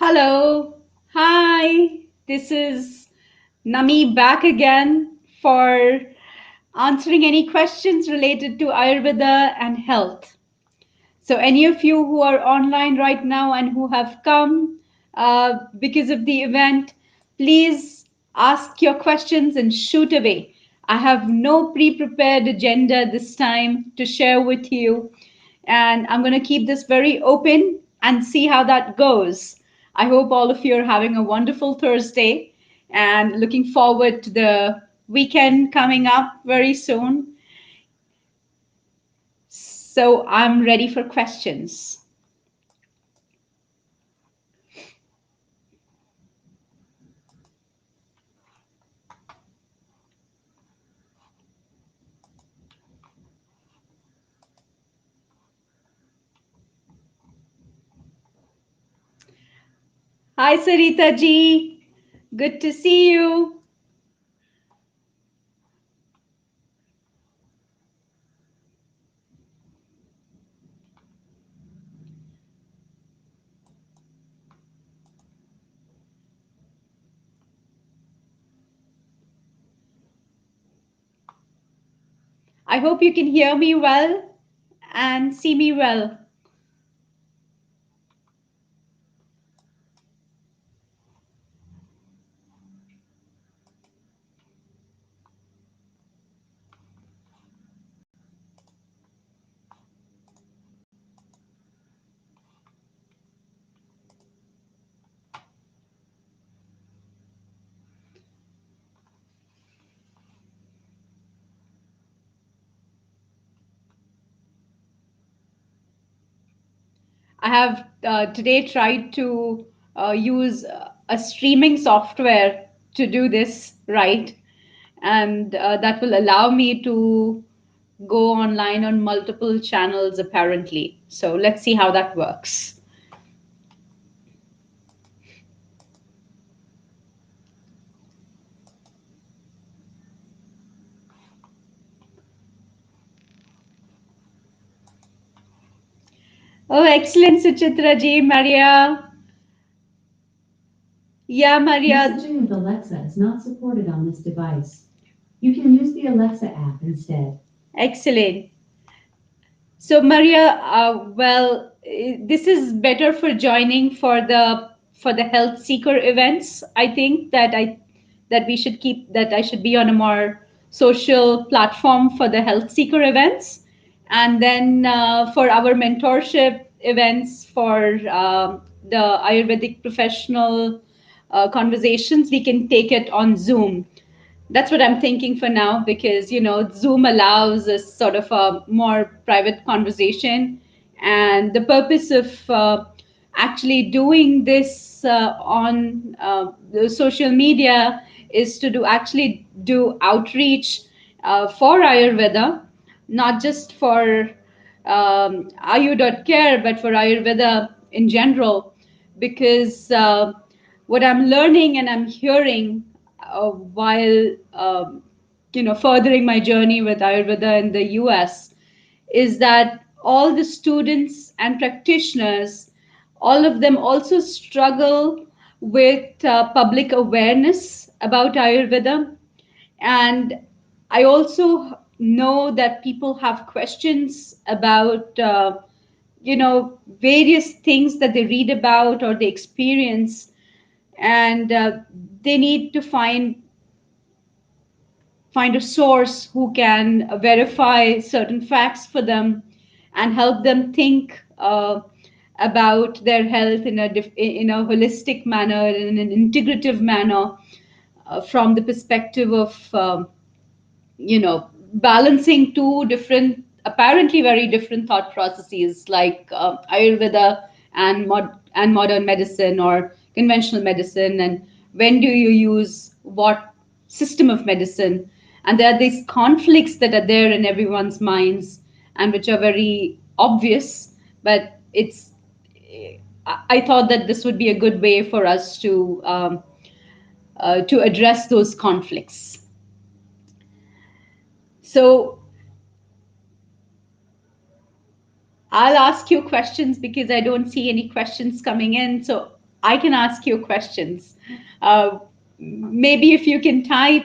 Hello. Hi. This is Nami back again for answering any questions related to Ayurveda and health. So, any of you who are online right now and who have come because of the event, please ask your questions and shoot away. I have no pre prepared agenda this time to share with you, and I'm going to keep this very open and see how that goes. I hope all of you are having a wonderful Thursday and looking forward to the weekend coming up very soon. So, I'm ready for questions. Hi, Sarita ji. Good to see you. I hope you can hear me well and see me well. I have today tried to use a streaming software to do this right, and that will allow me to go online on multiple channels apparently. So let's see how that works. Oh, excellent, Suchitra ji, Maria. Yeah, Maria. Messaging with Alexa is not supported on this device. You can use the Alexa app instead. Excellent. So Maria, this is better for joining for the health seeker events. I think that we should keep that I should be on a more social platform for the health seeker events, and then for our mentorship events for the Ayurvedic professional conversations, we can take it on Zoom. That's what I'm thinking for now because Zoom allows a sort of a more private conversation, and the purpose of actually doing this on the social media is to do outreach for Ayurveda, not just for Ayu.care, but for Ayurveda in general, because what I'm learning and I'm hearing while furthering my journey with Ayurveda in the US is that all the students and practitioners, all of them also struggle with public awareness about Ayurveda. And I also know that people have questions about various things that they read about or they experience, and they need to find a source who can verify certain facts for them and help them think about their health in a holistic manner, in an integrative manner, from the perspective of balancing two different, apparently very different thought processes like Ayurveda and modern medicine or conventional medicine, and when do you use what system of medicine. And there are these conflicts that are there in everyone's minds and which are very obvious, but I thought that this would be a good way for us to address those conflicts. So I'll ask you questions because I don't see any questions coming in. So I can ask you questions. Maybe if you can type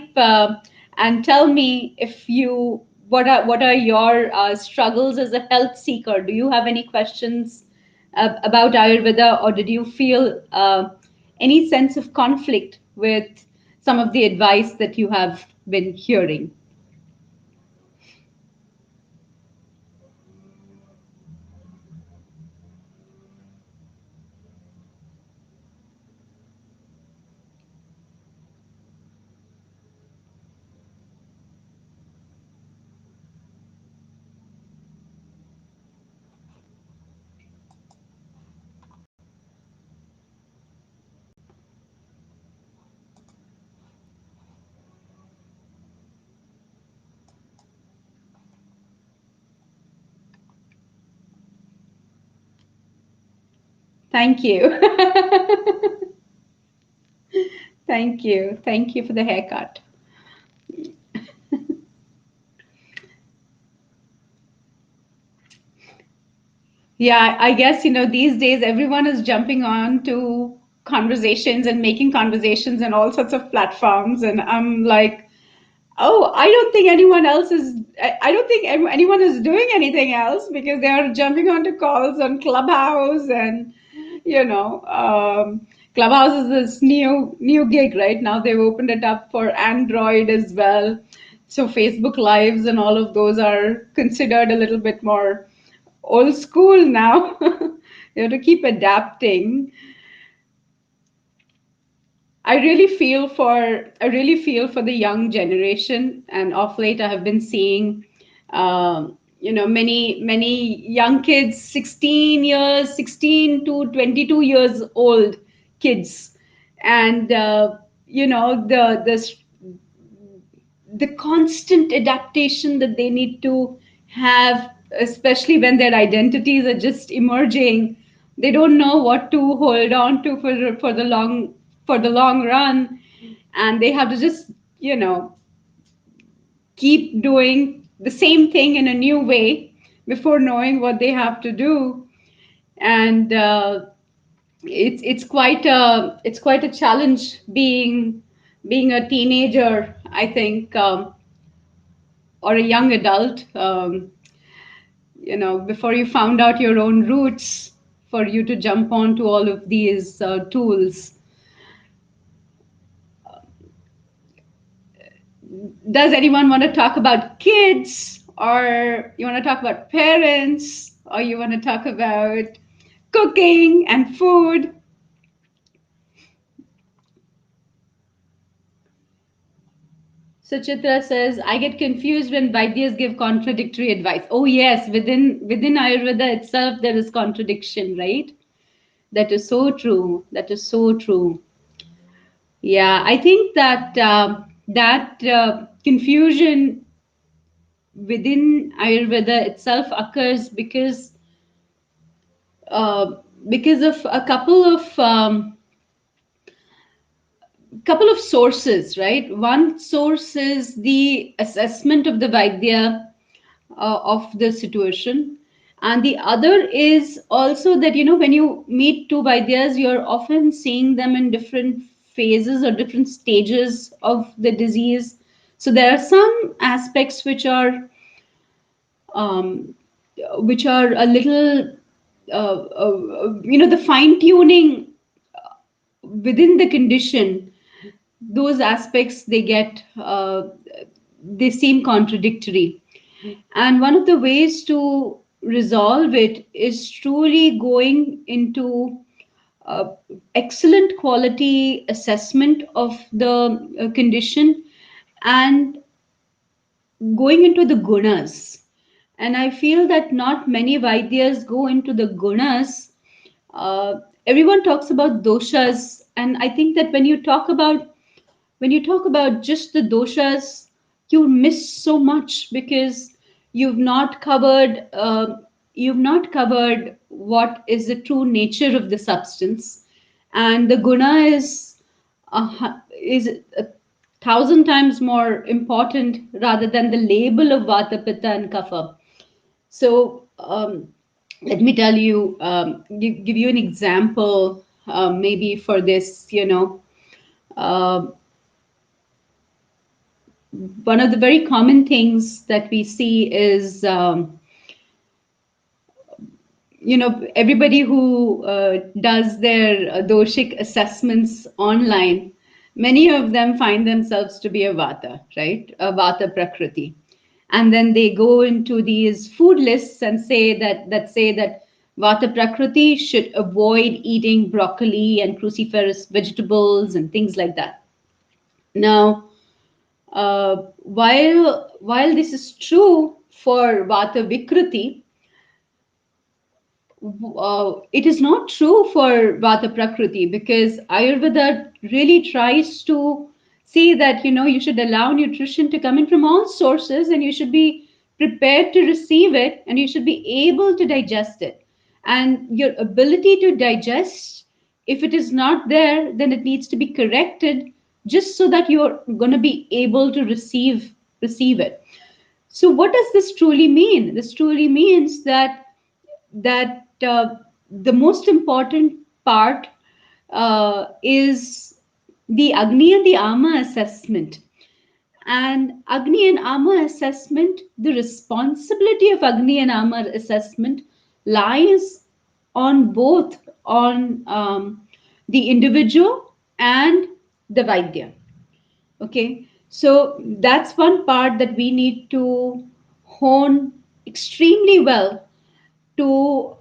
and tell me if you what are your struggles as a health seeker. Do you have any questions about Ayurveda, or did you feel any sense of conflict with some of the advice that you have been hearing? Thank you. Thank you. Thank you for the haircut. Yeah, I guess, these days everyone is jumping on to conversations and making conversations and all sorts of platforms. And I'm like, oh, I don't think anyone is doing anything else because they are jumping onto calls on Clubhouse and, you know, Clubhouse is this new gig right now. They've opened it up for Android as well. So Facebook Lives and all of those are considered a little bit more old school now. You have to keep adapting. I really feel for the young generation, and off late I have been seeing, many young kids, 16 to 22 years old kids, and the constant adaptation that they need to have, especially when their identities are just emerging. They don't know what to hold on to for the long run, and they have to just keep doing the same thing in a new way before knowing what they have to do. And it's quite a challenge being a teenager, I think, or a young adult, before you found out your own roots, for you to jump onto all of these tools. Does anyone want to talk about kids, or you want to talk about parents, or you want to talk about cooking and food? Suchitra says, I get confused when Vaidyas give contradictory advice. Oh yes, within Ayurveda itself there is contradiction, right? That is so true. That is so true. Yeah, I think that confusion within Ayurveda itself occurs uh, because of a couple of sources, right? One source is the assessment of the Vaidya of the situation. And the other is also that, when you meet two Vaidyas, you're often seeing them in different phases or different stages of the disease. So there are some aspects um, which are a little, the fine tuning within the condition. Those aspects they seem contradictory. And one of the ways to resolve it is truly going into uh, excellent quality assessment of the condition, and going into the gunas. And I feel that not many Vaidyas go into the gunas. Uh, Everyone talks about doshas, and I think that when you talk about just the doshas, you miss so much because you've not covered you've not covered what is the true nature of the substance, and the guna is a thousand times more important rather than the label of vata, pitta, and kapha. So let me tell you, give you an example. maybe for this, uh, one of the very common things that we see is, everybody who does their doshic assessments online, many of them find themselves to be a vata, right? A vata prakriti. And then they go into these food lists and say that vata prakriti should avoid eating broccoli and cruciferous vegetables and things like that. Now, while this is true for vata vikriti, it is not true for Vata Prakriti, because Ayurveda really tries to say that you should allow nutrition to come in from all sources, and you should be prepared to receive it, and you should be able to digest it. And your ability to digest, if it is not there, then it needs to be corrected, just so that you're going to be able to receive it. So what does this truly mean? This truly means that the most important part is the Agni and the Ama assessment. And Agni and Ama assessment, the responsibility of Agni and Ama assessment lies on both on the individual and the Vaidya. Okay, so that's one part that we need to hone extremely well to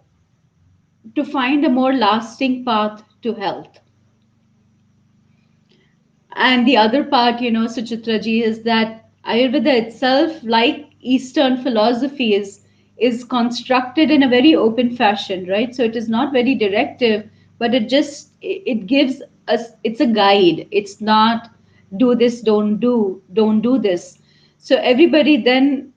find a more lasting path to health. And the other part, Suchitra ji, is that Ayurveda itself, like Eastern philosophies, is constructed in a very open fashion, right? So it is not very directive, but it gives us, it's a guide. It's not do this, don't do this. So everybody then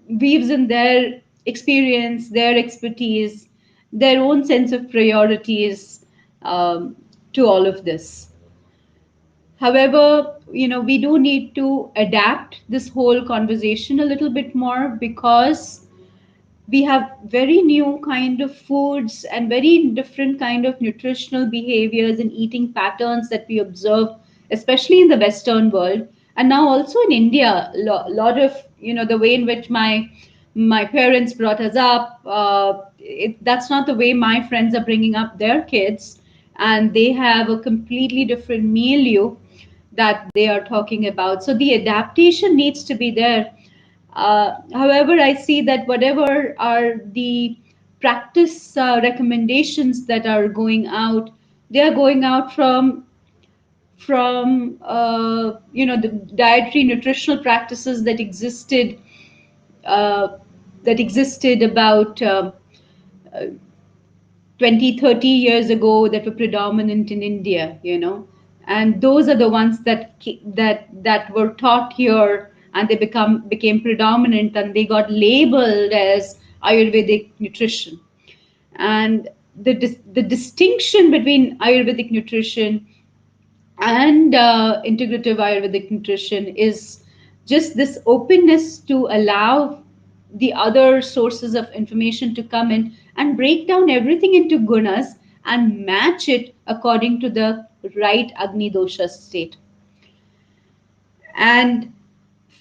weaves in their experience, their expertise, their own sense of priorities to all of this. However, we do need to adapt this whole conversation a little bit more, because we have very new kind of foods and very different kind of nutritional behaviors and eating patterns that we observe, especially in the Western world, and now also in India. Lot of the way in which my parents brought us up, that's not the way my friends are bringing up their kids, and they have a completely different milieu that they are talking about. So the adaptation needs to be there. However, I see that whatever are the practice recommendations that are going out, they are going out from the dietary nutritional practices that existed about 20, 30 years ago, that were predominant in India, and those are the ones that were taught here, and they became predominant, and they got labeled as Ayurvedic nutrition. And the distinction between Ayurvedic nutrition and integrative Ayurvedic nutrition is just this openness to allow the other sources of information to come in and break down everything into gunas and match it according to the right Agni dosha state. And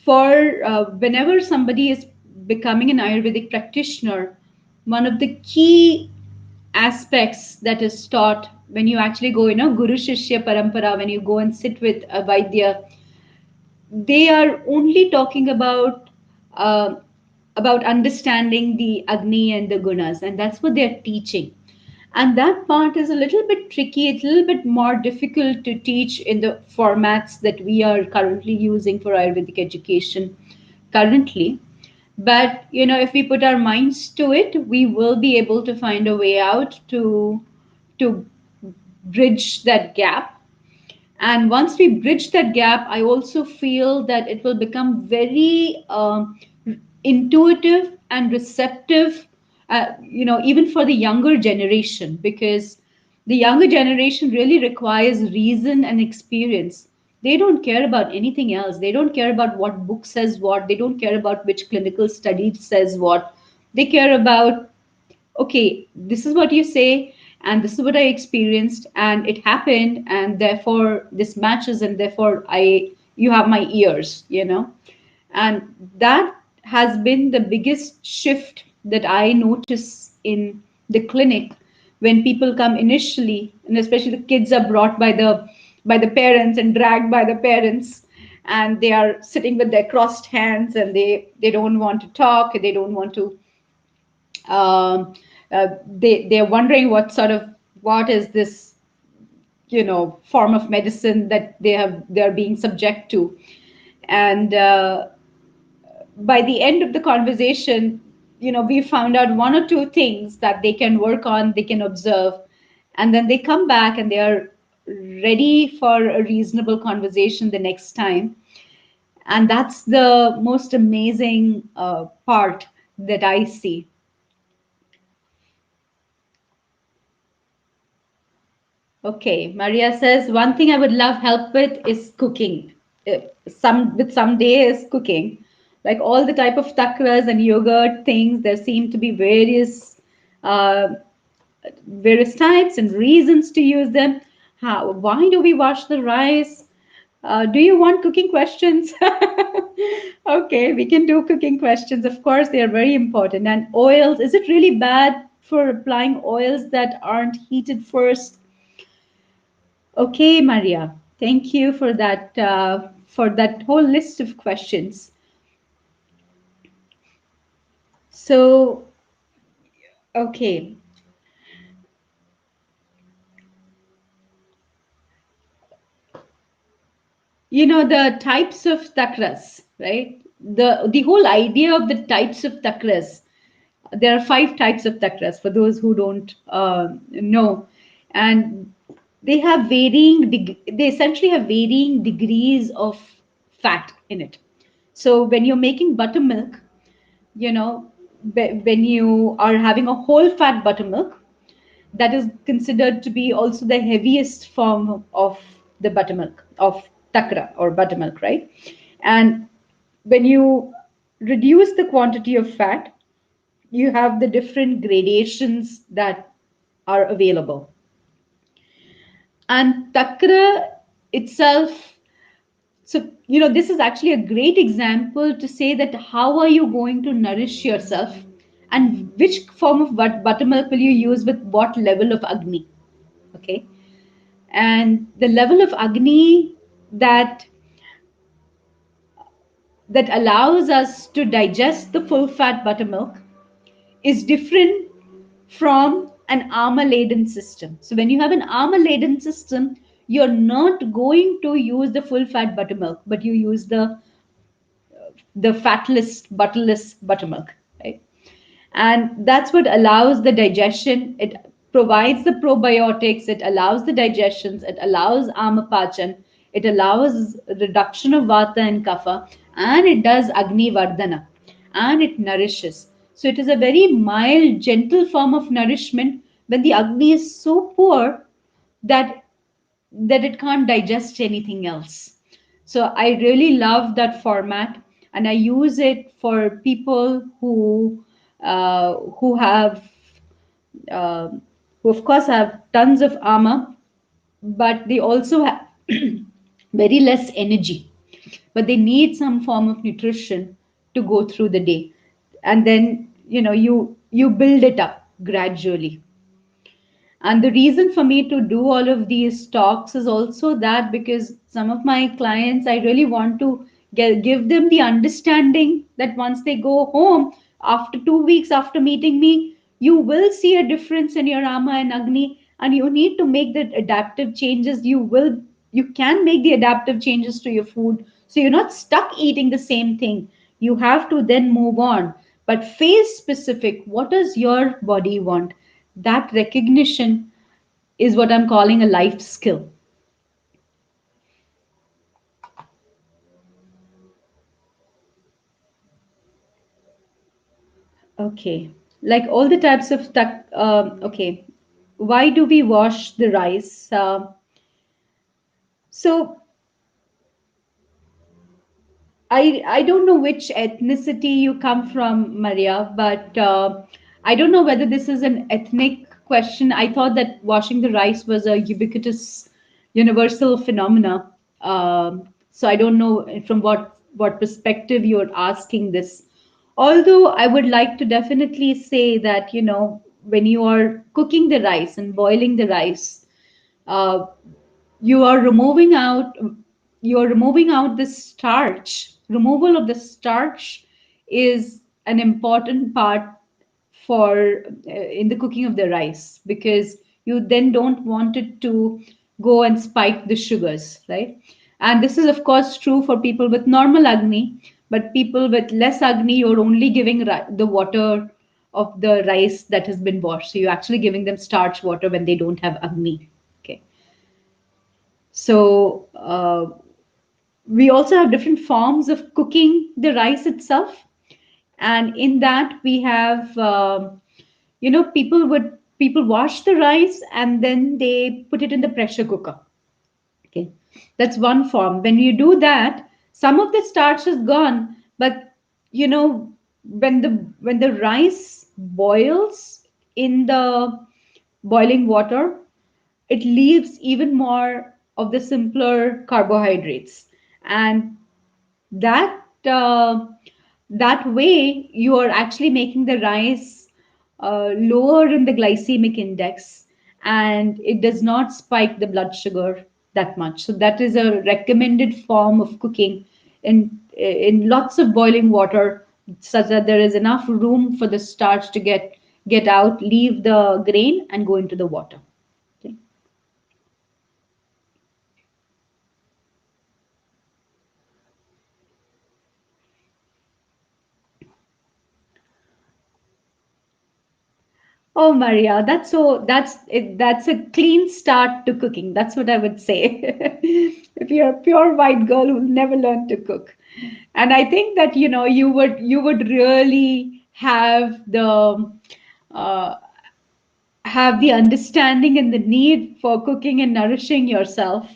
for whenever somebody is becoming an Ayurvedic practitioner, one of the key aspects that is taught when you actually go, Guru Shishya Parampara, when you go and sit with a Vaidya, they are only talking uh, about understanding the Agni and the Gunas, and that's what they're teaching. And that part is a little bit tricky, it's a little bit more difficult to teach in the formats that we are currently using for Ayurvedic education currently. But if we put our minds to it, we will be able to find a way out to bridge that gap. And once we bridge that gap, I also feel that it will become very intuitive and receptive, even for the younger generation, because the younger generation really requires reason and experience. They don't care about anything else. They don't care about what book says what. They don't care about which clinical study says what. They care about, okay, this is what you say, and this is what I experienced, and it happened, and therefore this matches, and therefore I you have my ears, and that has been the biggest shift that I notice in the clinic when people come initially, and especially the kids are brought by the parents and dragged by the parents, and they are sitting with their crossed hands, and they don't want to talk, they don't want to um, they're wondering what is this form of medicine that they're being subject to. And by the end of the conversation, we found out one or two things that they can work on, they can observe, and then they come back and they are ready for a reasonable conversation the next time. And that's the most amazing part that I see. Okay, Maria says one thing I would love help with is cooking. Some days cooking, like all the type of takras and yogurt things. There seem to be uh, various types and reasons to use them. Why do we wash the rice? Do you want cooking questions? Okay, we can do cooking questions. Of course, they are very important. And oils, is it really bad for applying oils that aren't heated first? Okay, Maria, thank you for that whole list of questions. So, okay, the types of takras, right? The whole idea of the types of takras. There are five types of takras for those who don't know, and they essentially have varying degrees of fat in it. So when you're making buttermilk, when you are having a whole fat buttermilk, that is considered to be also the heaviest form of the buttermilk, of takra or buttermilk, right? And when you reduce the quantity of fat, you have the different gradations that are available. And takra itself, so this is actually a great example to say that how are you going to nourish yourself, and which form of buttermilk will you use with what level of agni. Okay, and the level of agni that that allows us to digest the full fat buttermilk is different from an armor laden system. So when you have an armor laden system, you're not going to use the full fat buttermilk, but you use the fatless, butterless buttermilk, right? And that's what allows the digestion. It provides the probiotics, it allows the digestions, it allows amapachan, it allows reduction of vata and kapha, and it does agni vardhana, and it nourishes. So it is a very mild, gentle form of nourishment when the agni is so poor that it can't digest anything else. So I really love that format, and I use it for people who have uh, who of course have tons of armor, but they also have very less energy, but they need some form of nutrition to go through the day, and then you build it up gradually. And the reason for me to do all of these talks is also that because some of my clients, I really want to give them the understanding that once they go home, after 2 weeks after meeting me, you will see a difference in your Ama and Agni, and you need to make the adaptive changes. You can make the adaptive changes to your food. So you're not stuck eating the same thing. You have to then move on. But phase specific, what does your body want? That recognition is what I'm calling a life skill. Okay, like all the types of okay, why do we wash the rice? So I don't know which ethnicity you come from, Maria, but I don't know whether this is an ethnic question. I thought that washing the rice was a ubiquitous, universal phenomena. So I don't know from what perspective you're asking this. Although I would like to definitely say that, when you are cooking the rice and boiling the rice, uh, you are removing out you are removing out the starch. Removal of the starch is an important part for in the cooking of the rice, because you then don't want it to go and spike the sugars, right? And this is of course true for people with normal agni, but people with less agni, you're only giving the water of the rice that has been washed, so you're actually giving them starch water when they don't have agni. Okay. So we also have different forms of cooking the rice itself, and in that we have, people wash the rice and then they put it in the pressure cooker. Okay, that's one form. When you do that, some of the starch is gone, but you know when the rice boils in the boiling water, it leaves even more of the simpler carbohydrates, and that that way you are actually making the rice lower in the glycemic index, and it does not spike the blood sugar that much. So that is a recommended form of cooking in lots of boiling water, such that there is enough room for the starch to get out, leave the grain, and go into the water. Okay. Oh, Maria, that's it. That's a clean start to cooking. That's what I would say. If you're a pure white girl who's never learned to cook, and I think that you would really uh, have the understanding and the need for cooking and nourishing yourself.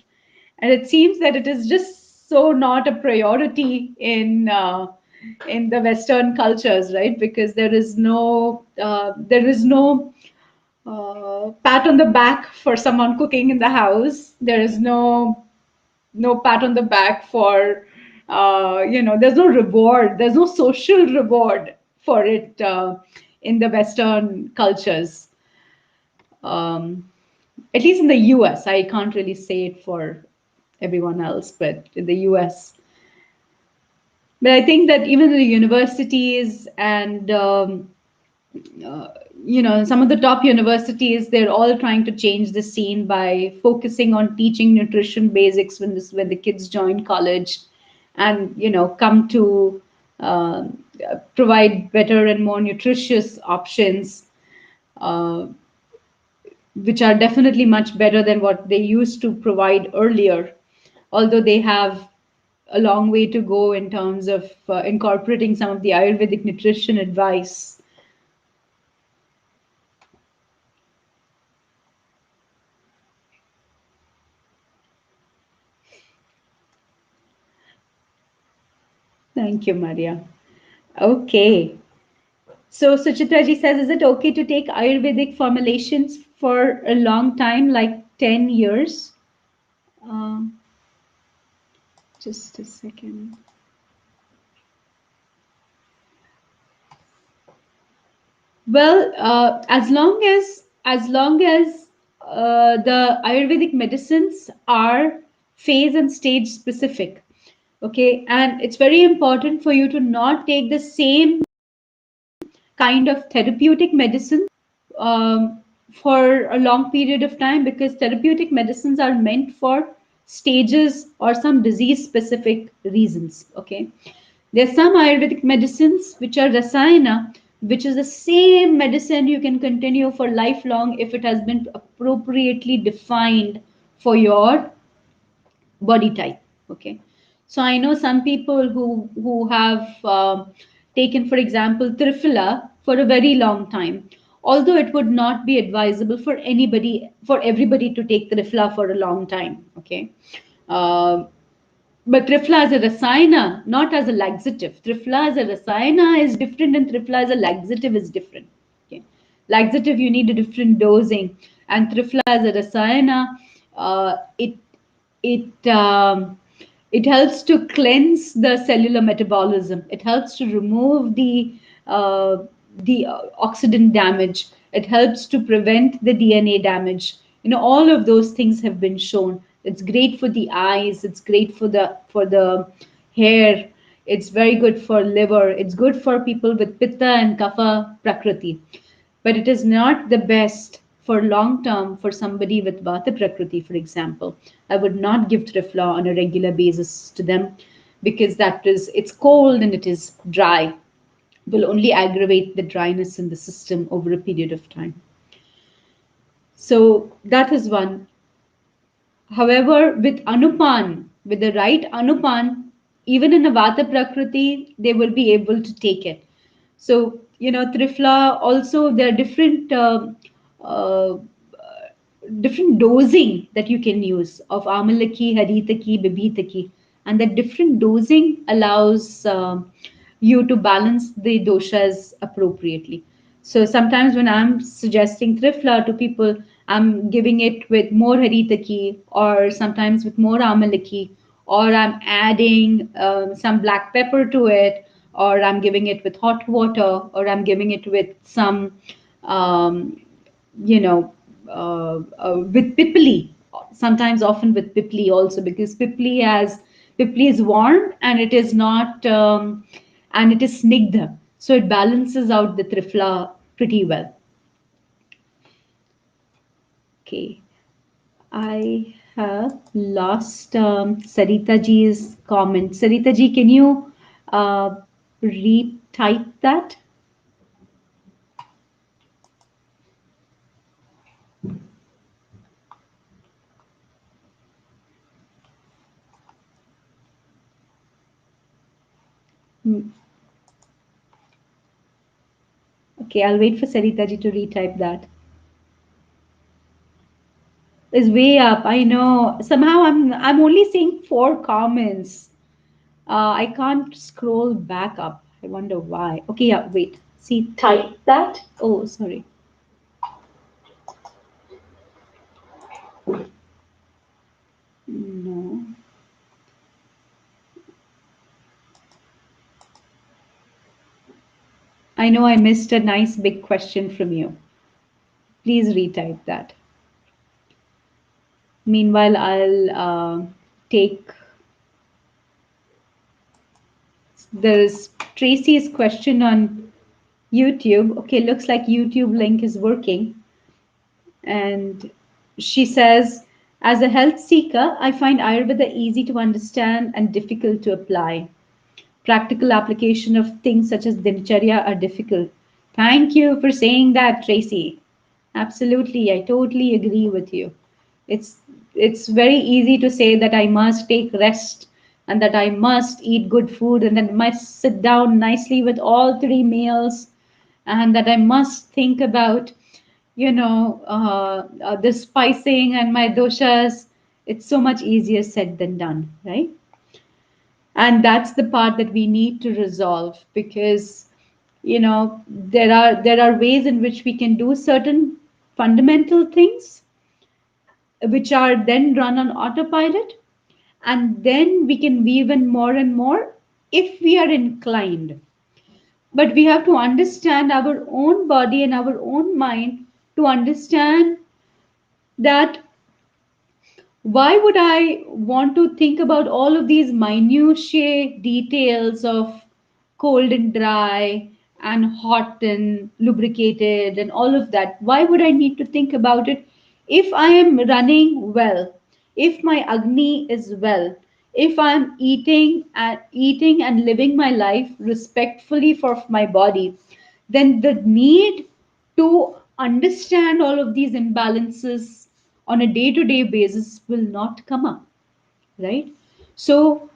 And it seems that it is just so not a priority in the Western cultures, right? Because there is no pat on the back for someone cooking in the house. There is no pat on the back for there's no reward. There's no social reward for it in the Western cultures. Um, at least in the US, I can't really say it for everyone else, but in the US. But I think that even the universities and uh, some of the top universities, they're all trying to change the scene by focusing on teaching nutrition basics when the kids join college, and come to uh, provide better and more nutritious options, uh, which are definitely much better than what they used to provide earlier, although they have a long way to go in terms of incorporating some of the Ayurvedic nutrition advice. Thank you, Maria. Okay. So Suchitra ji says, is it okay to take Ayurvedic formulations for a long time, like 10 years? Um, just a second. Well, as long as the Ayurvedic medicines are phase and stage specific, okay, and it's very important for you to not take the same kind of therapeutic medicine for a long period of time, because therapeutic medicines are meant for stages or some disease specific reasons. Okay, there's some Ayurvedic medicines which are rasayana, which is the same medicine you can continue for lifelong if it has been appropriately defined for your body type. Okay, so I know some people who have taken, for example, triphala for a very long time. Although it would not be advisable for everybody to take triphala for a long time. Okay, uh, but triphala as a rasayana, not as a laxative. Triphala as a rasayana is different, and triphala as a laxative is different. Okay, Laxative, you need a different dosing. And Triphala as a rasayana, it it it helps to cleanse the cellular metabolism. It helps to remove uh, the oxidant damage. It helps to prevent the DNA damage. All of those things have been shown. It's great for the eyes. It's great for the hair. It's very good for liver. It's good for people with pitta and kapha prakriti, but it is not the best for long term for somebody with vata prakriti, for example. I would not give trifla on a regular basis to them, because it's cold and it is dry. Will only aggravate the dryness in the system over a period of time. So that is one. However, with the right anupan, even in a vata prakriti, they will be able to take it. So, trifla also, there are uh, different dosing that you can use of amalaki, haritaki, bibhitaki, and that different dosing allows you to balance the doshas appropriately. So sometimes when I'm suggesting trifla to people, I'm giving it with more haritaki, or sometimes with more amalaki, or I'm adding some black pepper to it, or I'm giving it with hot water, or I'm giving it with some um, you know, with pipli, sometimes often with pipli also, because pipli is warm and it is not, and it is snigdha. So it balances out the trifla pretty well. Okay. I have lost Sarita ji's comment. Sarita ji, can you uh, retype that? Hmm. Okay, I'll wait for Sarita ji to retype that. Is way up. I know. Somehow I'm only seeing 4 comments. I can't scroll back up. I wonder why. Okay, yeah, wait. See, type that. Oh, sorry. No. I know I missed a nice big question from you. Please retype that. Meanwhile, I'll take there's Tracy's question on YouTube. Okay, looks like YouTube link is working. And she says, as a health seeker, I find Ayurveda easy to understand and difficult to apply. Practical application of things such as Dincharya are difficult. Thank you for saying that, Tracy. Absolutely, I totally agree with you. It's it's very easy to say that I must take rest and that I must eat good food and that I must sit down nicely with all 3 meals and that I must think about, the spicing and my doshas. It's so much easier said than done, right? And that's the part that we need to resolve, because there are ways in which we can do certain fundamental things which are then run on autopilot, and then we can weave in more and more if we are inclined. But we have to understand our own body and our own mind to understand that why would I want to think about all of these minutiae details of cold and dry and hot and lubricated and all of that? Why would I need to think about it if I am running well, if my Agni is well, if I'm eating and living my life respectfully for my body? Then the need to understand all of these imbalances on a day to day basis will not come up, right? So,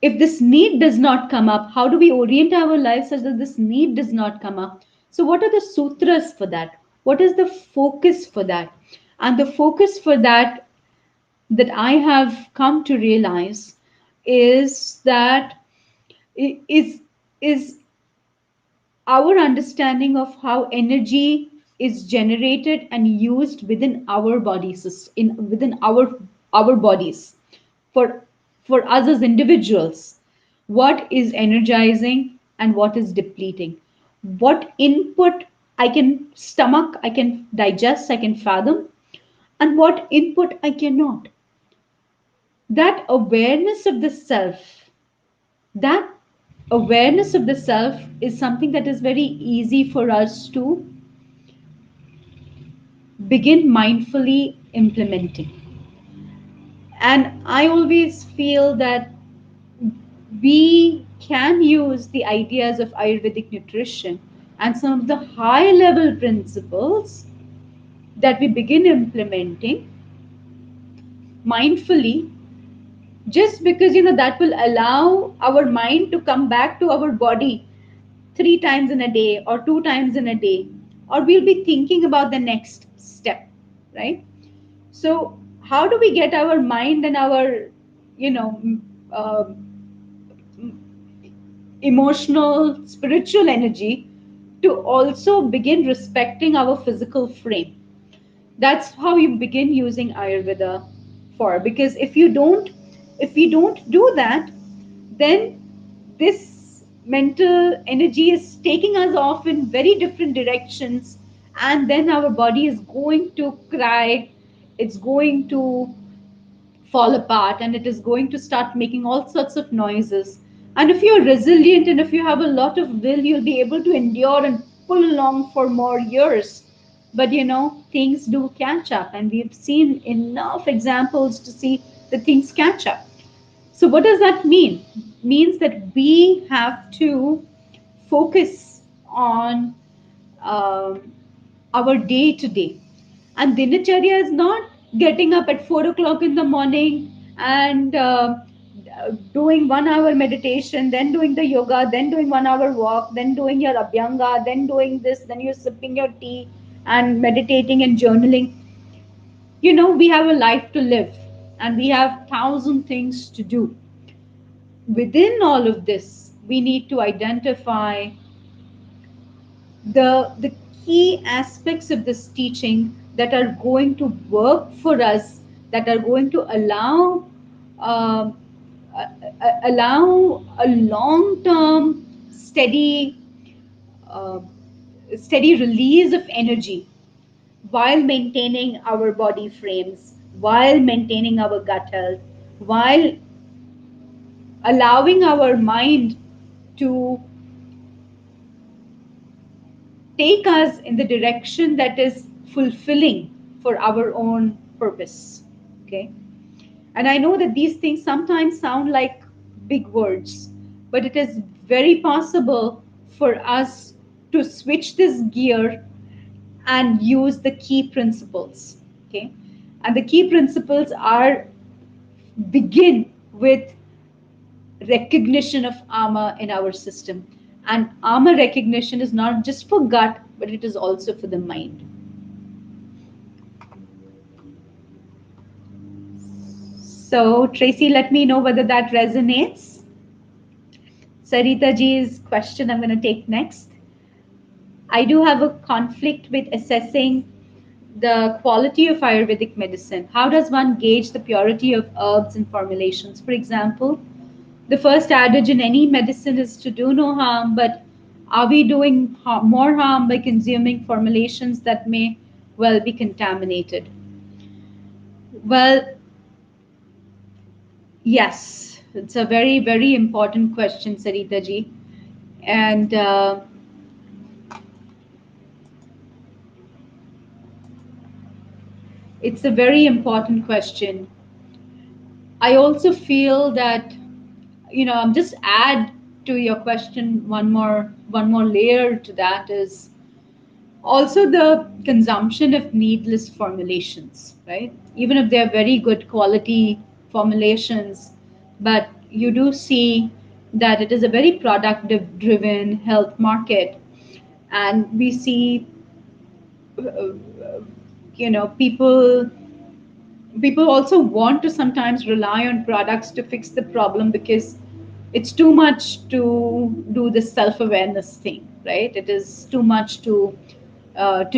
if this need does not come up, how do we orient our lives such that this need does not come up? So, what are the sutras for that? What is the focus for that? And the focus for that I have come to realize is that is is our understanding of how energy is generated and used within our body system, in within our bodies, for us as individuals, what is energizing and what is depleting, what input I can stomach, I can digest, I can fathom, and what input I cannot. That awareness of the self, that awareness of the self is something that is very easy for us to begin mindfully implementing. And I always feel that we can use the ideas of Ayurvedic nutrition and some of the high level principles that we begin implementing mindfully, just because that will allow our mind to come back to our body 3 times in a day or 2 times in a day, or we'll be thinking about the next step, right? So how do we get our mind and our you know uh, emotional spiritual energy to also begin respecting our physical frame? That's how you begin using Ayurveda for, because if you don't do that, then this mental energy is taking us off in very different directions, and then our body is going to cry, it's going to fall apart, and it is going to start making all sorts of noises. And if you're resilient and if you have a lot of will, you'll be able to endure and pull along for more years. But things do catch up, and we've seen enough examples to see that things catch up. So what does that mean? Means that we have to focus on um, our day to day. And dinacharya is not getting up at 4 o'clock in the morning and doing 1 hour meditation, then doing the yoga, then doing 1 hour walk, then doing your abhyanga, then doing this, then you're sipping your tea and meditating and journaling. We have a life to live, and we have thousand things to do. Within all of this, we need to identify the key aspects of this teaching that are going to work for us, that are going to um, allow a long term uh, steady release of energy while maintaining our body frames, while maintaining our gut health, while allowing our mind to take us in the direction that is fulfilling for our own purpose. Okay. And I know that these things sometimes sound like big words, but it is very possible for us to switch this gear and use the key principles. Okay. And the key principles are: begin with recognition of ama in our system. And ama recognition is not just for gut, but it is also for the mind. So, Tracy, let me know whether that resonates. Sarita ji's question I'm going to take next. I do have a conflict with assessing the quality of Ayurvedic medicine. How does one gauge the purity of herbs and formulations? For example, the first adage in any medicine is to do no harm, but are we doing more harm by consuming formulations that may well be contaminated? Well, yes, it's a very, very important question, Sarita ji. And it's a very important question. I also feel that, I'm just add to your question one more layer to that is also the consumption of needless formulations, right? Even if they're very good quality formulations, but you do see that it is a very productive driven health market, and we see uh, people also want to sometimes rely on products to fix the problem because it's too much to do the self awareness thing. right? It is too much to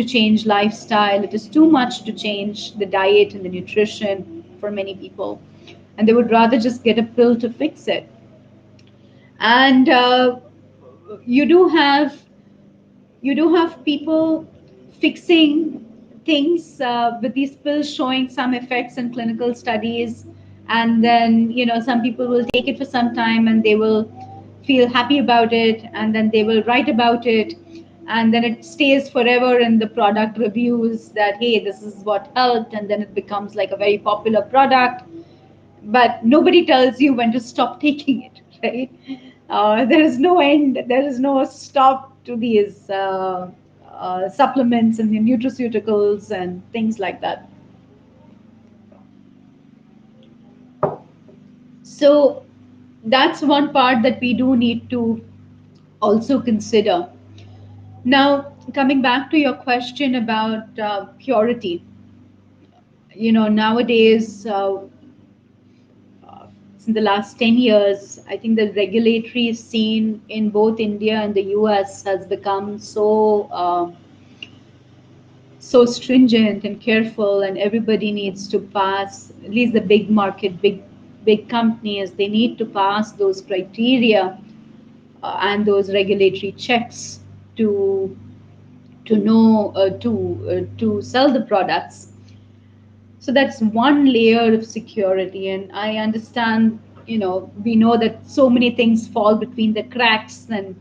change lifestyle. It is too much to change the diet and the nutrition for many people, and they would rather just get a pill to fix it. And you do have you do have people fixing things with these pills showing some effects in clinical studies, and then some people will take it for some time and they will feel happy about it, and then they will write about it, and then it stays forever in the product reviews that hey, this is what helped, and then it becomes like a very popular product, but nobody tells you when to stop taking it, right? There is no end, there is no stop to these supplements and the nutraceuticals and things like that. So that's one part that we do need to also consider. Now, coming back to your question about purity, nowadays, in the last 10 years, I think the regulatory scene in both India and the US has become so stringent and careful, and everybody needs to pass, at least the big market, big companies, they need to pass those criteria and those regulatory checks to know to sell the products. So that's one layer of security, and I understand, we know that so many things fall between the cracks, and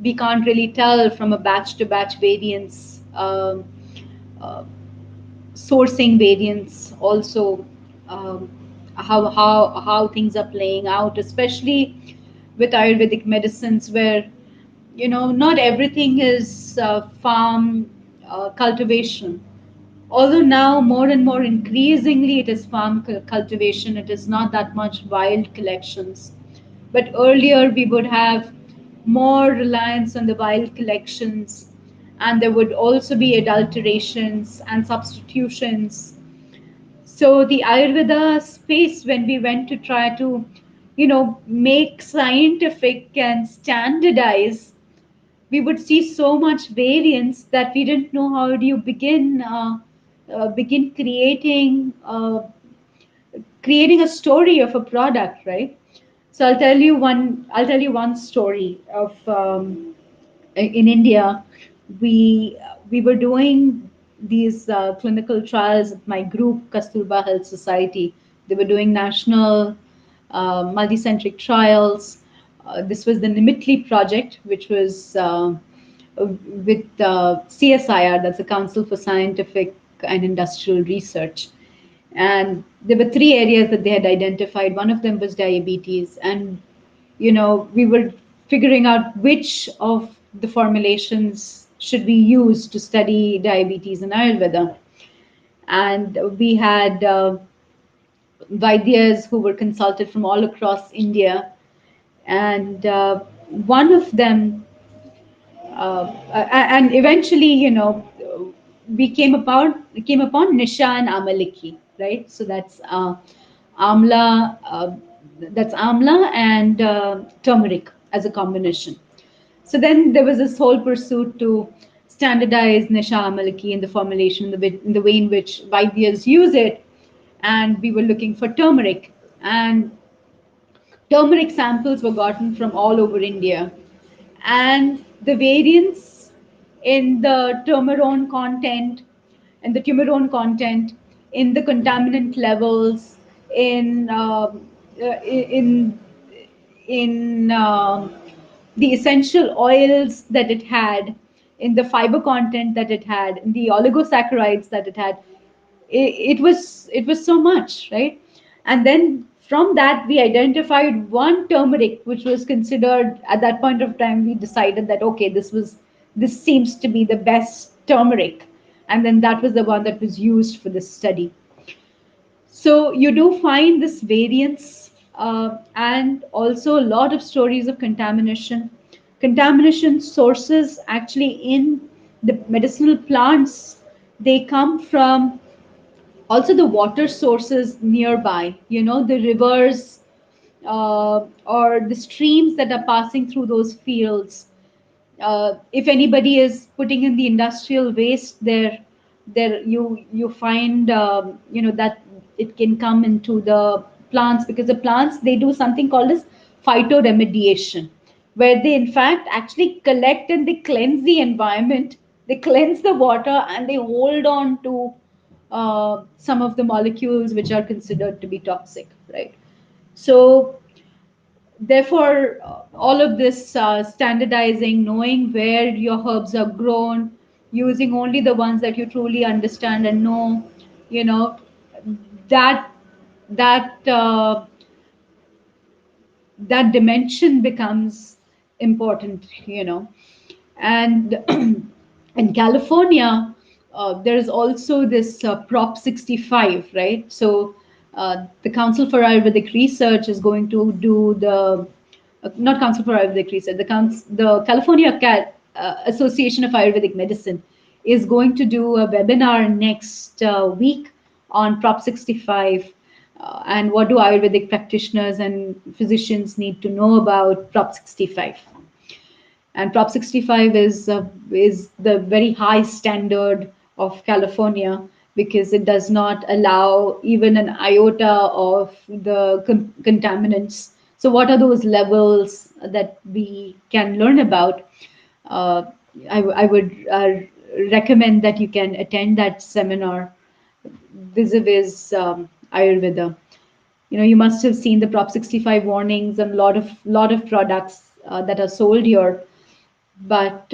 we can't really tell from a batch to batch variance, uh, sourcing variance also, um, how things are playing out, especially with Ayurvedic medicines, where not everything is farm cultivation. Although now more and more increasingly it is farm cultivation, it is not that much wild collections. But earlier we would have more reliance on the wild collections, and there would also be adulterations and substitutions. So the Ayurveda space, when we went to try to, make scientific and standardize, we would see so much variance that we didn't know how do you begin creating a story of a product, right? So I'll tell you one story of in India. We were doing these clinical trials at my group, Kasturba Health Society. They were doing national multicentric trials. This was the Nimitli project, which was with CSIR, that's the Council for Scientific and Industrial Research. And there were three areas that they had identified. One of them was diabetes, and we were figuring out which of the formulations should we use to study diabetes in Ayurveda. And we had Vaidyas who were consulted from all across India, and one of them, and eventually, we came upon Nisha and Amaliki, right? So amla, that's amla and turmeric as a combination. So then there was this whole pursuit to standardize Nisha Amaliki in the formulation, in the way in which Vaidyas use it, and we were looking for turmeric. And turmeric samples were gotten from all over India, and the variance in the turmerone content, in the contaminant levels, in in the essential oils that it had, in the fiber content that it had, in the oligosaccharides that it had, it was so much, right? And then from that we identified one turmeric which was considered, at that point of time we decided that okay, this seems to be the best turmeric, and then that was the one that was used for this study. So you do find this variance, and also a lot of stories of contamination. Contamination sources actually in the medicinal plants, they come from also the water sources nearby, the rivers or the streams that are passing through those fields. If anybody is putting in the industrial waste there, you find that it can come into the plants, because the plants, they do something called as phytoremediation, where they in fact actually collect and they cleanse the environment, they cleanse the water, and they hold on to some of the molecules which are considered to be toxic, right? So therefore, all of this standardizing, knowing where your herbs are grown, using only the ones that you truly understand and know, you know, that that that dimension becomes important, and in California, there is also this Prop 65, right? So the Council for Ayurvedic Research is going to do the not Council for Ayurvedic Research, the California Association of Ayurvedic Medicine is going to do a webinar next week on Prop 65, and what do Ayurvedic practitioners and physicians need to know about Prop 65. And Prop 65 is the very high standard of California, because it does not allow even an iota of the contaminants. So, what are those levels that we can learn about? Uh, I would recommend that you can attend that seminar vis-a-vis Ayurveda. You must have seen the Prop 65 warnings on a lot of products that are sold here, but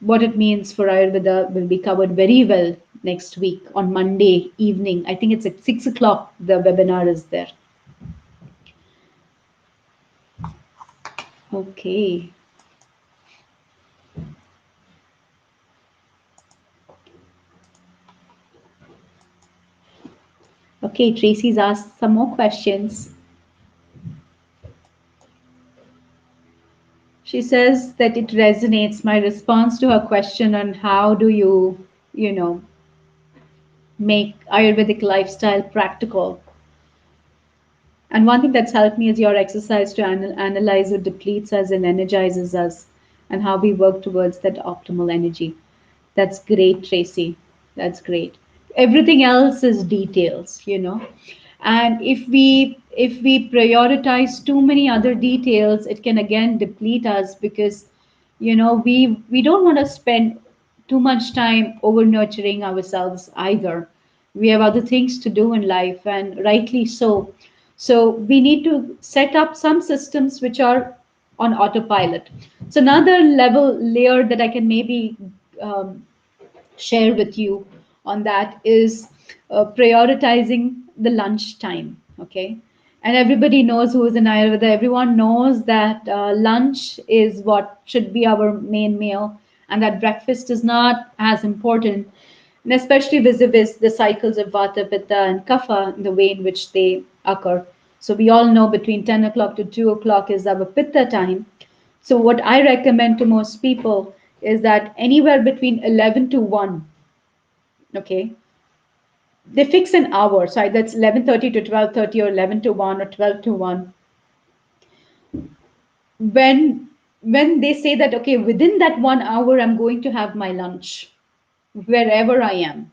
what it means for Ayurveda will be covered very well next week on Monday evening. I think it's at 6 o'clock. The webinar is there. Okay. Okay, Tracy's asked some more questions. She says that it resonates, my response to her question on how do you know, make Ayurvedic lifestyle practical. And one thing that's helped me is your exercise to analyze what depletes us and energizes us, and how we work towards that optimal energy. That's great, Tracy. That's great. Everything else is details. And if we prioritize too many other details, it can again deplete us, because we don't want to spend too much time over nurturing ourselves either. We have other things to do in life, and rightly so. So we need to set up some systems which are on autopilot. So another layer that I can maybe um, share with you on that is prioritizing the lunch time. Okay. And everybody knows who is in Ayurveda, everyone knows that lunch is what should be our main meal, and that breakfast is not as important, and especially vis-a-vis the cycles of Vata, Pitta, and Kapha, the way in which they occur. So we all know between 10 o'clock to 2 o'clock is our Pitta time. So what I recommend to most people is that anywhere between 11 to 1, okay, they fix an hour. So that's 11:30 to 12:30, or 11 to 1, or 12 to 1. When they say that, okay, within that 1 hour, I'm going to have my lunch wherever I am.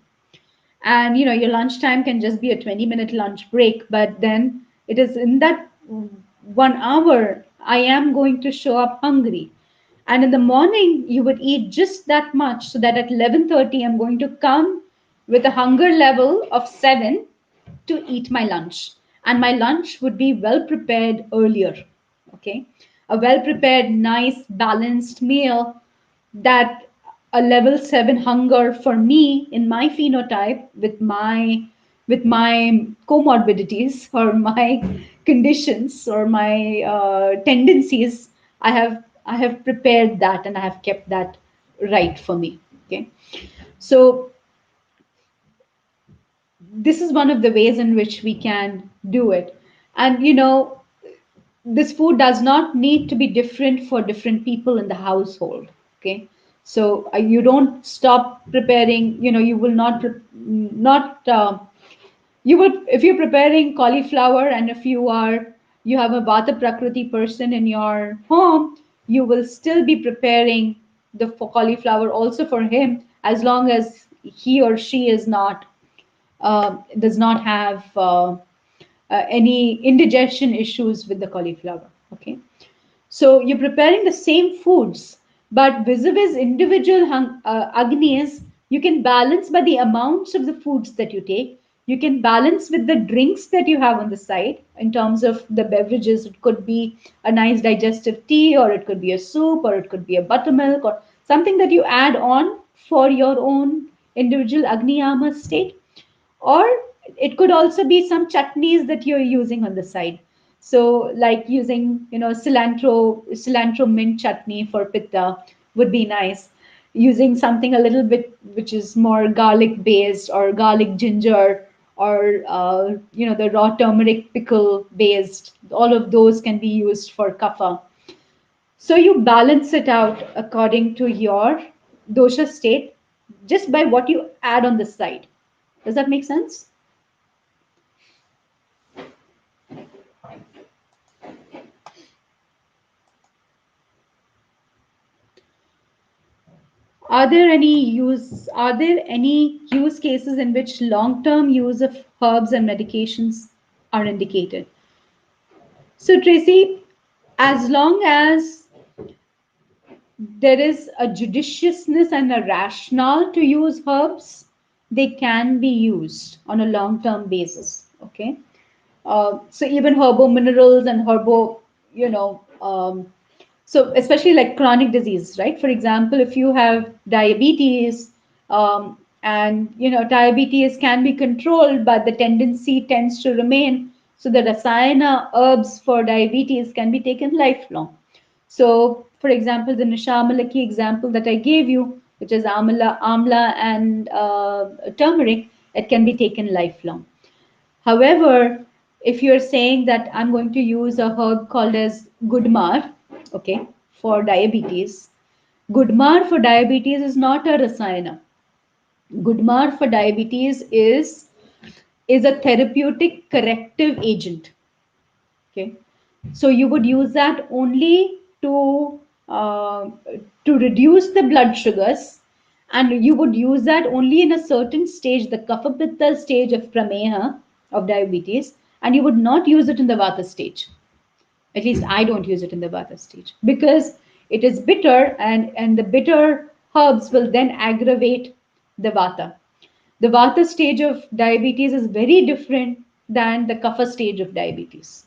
And your lunchtime can just be a 20-minute lunch break, but then it is in that 1 hour I am going to show up hungry. And in the morning you would eat just that much, so that at 11:30 I'm going to come with a hunger level of 7 to eat my lunch. And my lunch would be well prepared earlier. Okay. A well prepared, nice, balanced meal, that a level 7 hunger for me in my phenotype, with my comorbidities, or my conditions, or my tendencies, I have prepared that, and I have kept that right for me. Okay. So this is one of the ways in which we can do it. And this food does not need to be different for different people in the household. Okay. So you don't stop preparing. You will not you would, if you're preparing cauliflower, and if you have a Vata Prakriti person in your home, you will still be preparing the cauliflower also for him, as long as he or she is not does not have any indigestion issues with the cauliflower. Okay, so you're preparing the same foods, but vis-a-vis individual agnis, you can balance by the amounts of the foods that you take. You can balance with the drinks that you have on the side in terms of the beverages. It could be a nice digestive tea, or it could be a soup, or it could be a buttermilk, or something that you add on for your own individual Agni Yama state. Or it could also be some chutneys that you're using on the side. So like using, cilantro mint chutney for pitta would be nice. Using something a little bit which is more garlic based, or garlic ginger, or the raw turmeric pickle based, all of those can be used for kapha. So you balance it out according to your dosha state, just by what you add on the side. Does that make sense? Are there any use cases in which long-term use of herbs and medications are indicated? So Tracy, as long as there is a judiciousness and a rationale to use herbs, they can be used on a long-term basis. Okay. So even herbo minerals and herbo, you know, so especially like chronic disease, right? For example, if you have diabetes, and diabetes can be controlled, but the tendency tends to remain. So the rasayana herbs for diabetes can be taken lifelong. So, for example, the nishamalaki example that I gave you, which is amla and turmeric, it can be taken lifelong. However, if you're saying that I'm going to use a herb called as gudmar, okay, for diabetes, gudmar for diabetes is not a rasayana. Gudmar for diabetes is a therapeutic corrective agent. Okay, so you would use that only uh, to reduce the blood sugars, and you would use that only in a certain stage, the kapha pitta stage of prameha, of diabetes, and you would not use it in the vata stage. At least I don't use it in the vata stage, because it is bitter, and the bitter herbs will then aggravate the vata. The vata stage of diabetes is very different than the kapha stage of diabetes.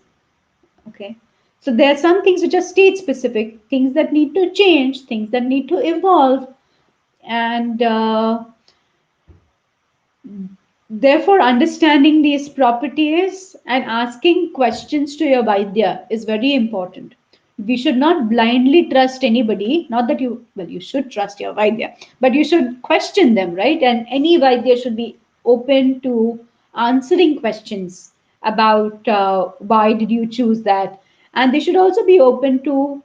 Okay. So there are some things which are state specific, things that need to change, things that need to evolve, and therefore understanding these properties and asking questions to your Vaidya is very important. We should not blindly trust anybody. Not that you should trust your Vaidya, but you should question them, right? And any Vaidya should be open to answering questions about why did you choose that. And they should also be open to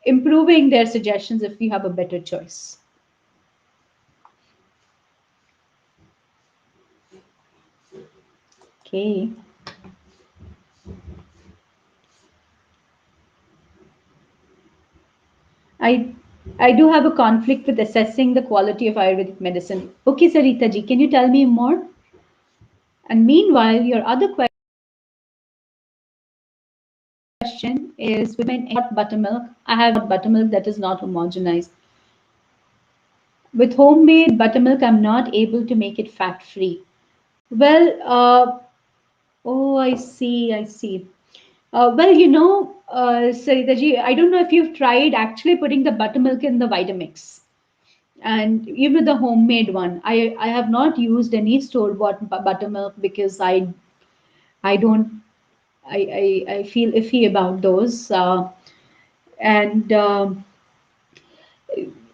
improving their suggestions if you have a better choice. Okay. I I do have a conflict with assessing the quality of Ayurvedic medicine. Okay, Sarita ji, can you tell me more? And meanwhile, your other question is women hot buttermilk. I have buttermilk that is not homogenized. With homemade buttermilk, I'm not able to make it fat free. Well, oh, I see, I see. Well, Sarita ji, I don't know if you've tried actually putting the buttermilk in the Vitamix. And even the homemade one, I have not used any store bought buttermilk, because I don't I feel iffy about those, and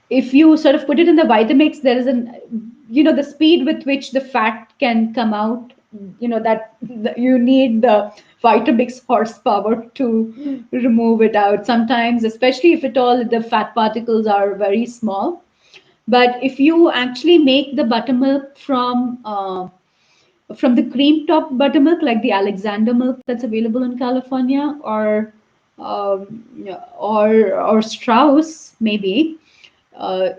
if you sort of put it in the Vitamix, there is the speed with which the fat can come out, that you need the Vitamix horsepower to remove it out sometimes, especially if at all the fat particles are very small. But if you actually make the buttermilk from the cream top buttermilk, like the Alexander milk that's available in California, or Strauss maybe, uh,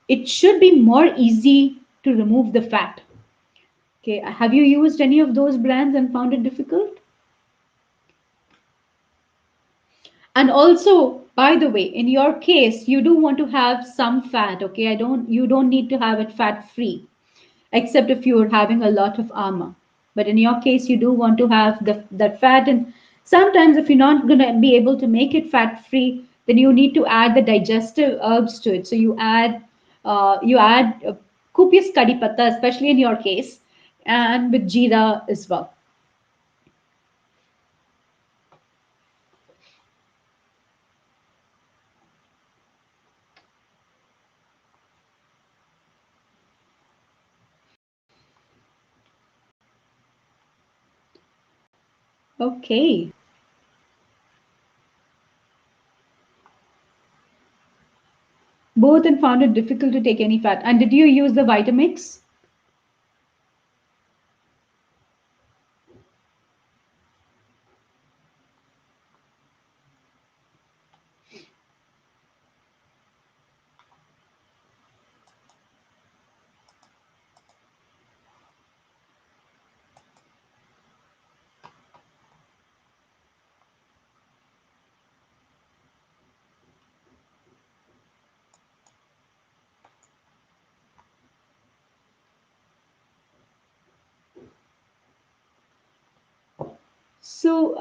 it should be more easy to remove the fat. Okay, have you used any of those brands and found it difficult? And also, by the way, in your case, you do want to have some fat. Okay, you don't need to have it fat free, except if you're having a lot of armor. But in your case, you do want to have that fat. And sometimes, if you're not going to be able to make it fat free, then you need to add the digestive herbs to it. So you add copious kadi patta, especially in your case, and with jeera as well. Okay. Both and found it difficult to take any fat. And did you use the Vitamix? So,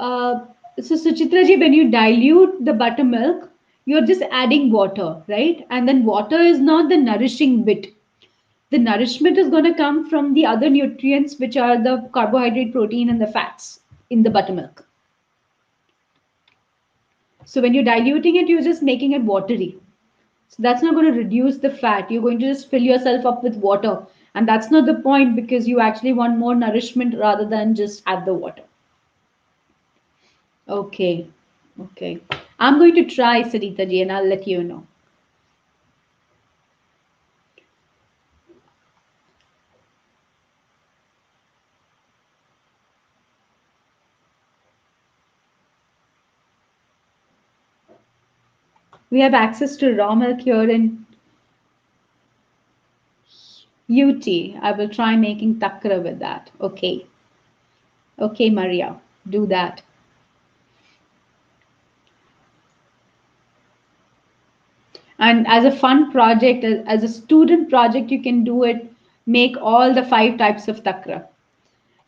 so Suchitra ji, when you dilute the buttermilk, you're just adding water, right? And then water is not the nourishing bit. The nourishment is going to come from the other nutrients, which are the carbohydrate, protein, and the fats in the buttermilk. So when you're diluting it, you're just making it watery. So that's not going to reduce the fat. You're going to just fill yourself up with water. And that's not the point because you actually want more nourishment rather than just add the water. Okay. Okay. I'm going to try Sarita ji and I'll let you know. We have access to raw milk here in UT. I will try making takra with that. Okay. Okay, Maria. Do that. And as a fun project, as a student project, you can do it, make all the 5 types of takra.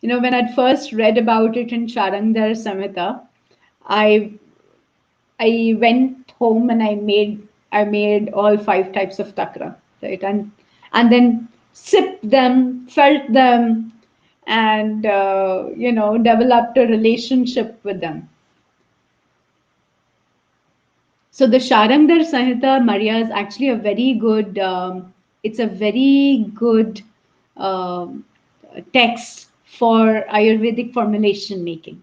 You know, when I'd first read about it in Sharangdhar Samhita, I I went home and I made all 5 types of takra, right? And then sipped them, felt them, and developed a relationship with them. So the Sharangdhar Samhita, Maria, is actually a very good. It's a very good um text for Ayurvedic formulation making,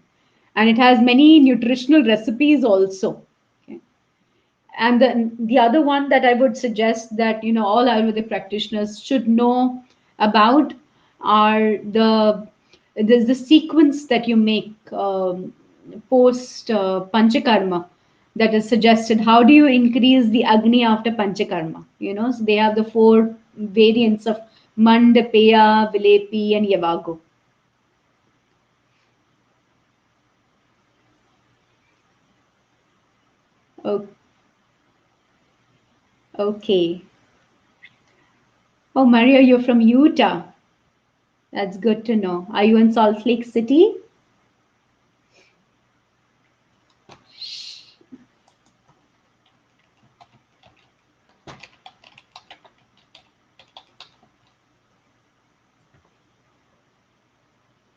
and it has many nutritional recipes also. Okay. And the other one that I would suggest that all Ayurvedic practitioners should know about are the sequence that you make post panchakarma that is suggested. How do you increase the agni after panchakarma? So they have the 4 variants of mand, peya, vilepi, and yavago. Oh, okay. Oh, Maria, you're from Utah. That's good to know. Are you in Salt Lake City?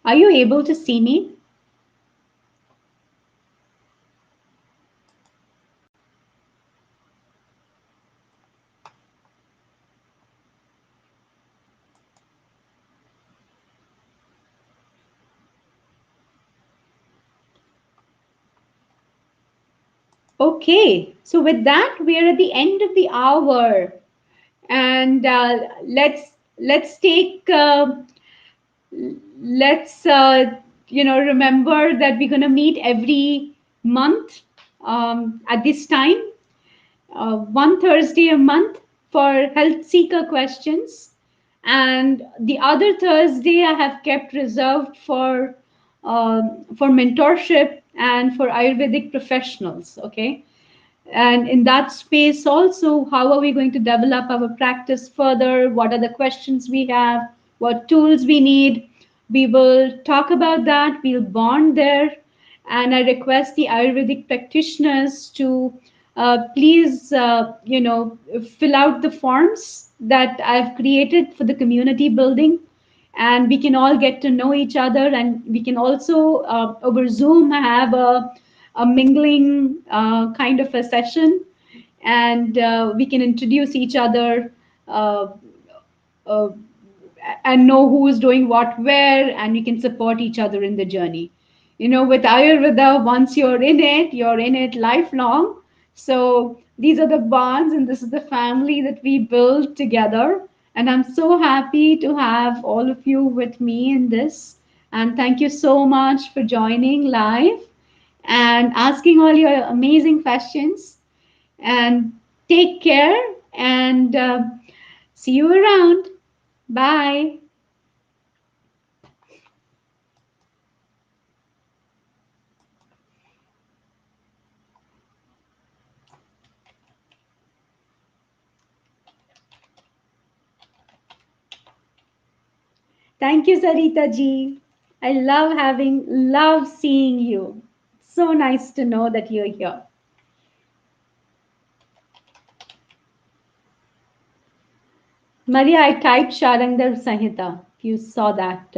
Are you able to see me? Okay, so with that, we are at the end of the hour, and let's take let's remember that we're gonna meet every month at this time, one Thursday a month. for health seeker questions. And the other Thursday I have kept reserved for mentorship and for Ayurvedic professionals. Okay, and in that space also, how are we going to develop our practice further? What are the questions we have? What tools we need? We will talk about that. We'll bond there. And I request the Ayurvedic practitioners to please, fill out the forms that I've created for the community building, and we can all get to know each other, and we can also over Zoom have a mingling kind of a session, and we can introduce each other, uh, uh, and know who is doing what where, and we can support each other in the journey. With Ayurveda, once you're in it lifelong. So these are the bonds, and this is the family that we build together. And I'm so happy to have all of you with me in this. And thank you so much for joining live and asking all your amazing questions. And take care, and see you around. Bye. Thank you, Sarita ji. I love seeing you. So nice to know that you're here. Maria, I typed Sharangdar Sanhita. You saw that.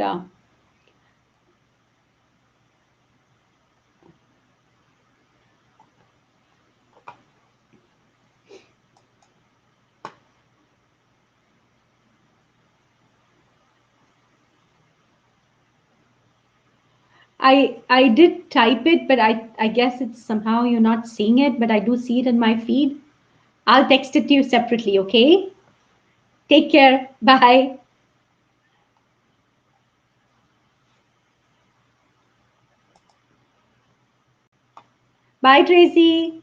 I did type it, but I guess it's somehow you're not seeing it, but I do see it in my feed. I'll text it to you separately, okay? Take care. Bye. Bye, Tracy.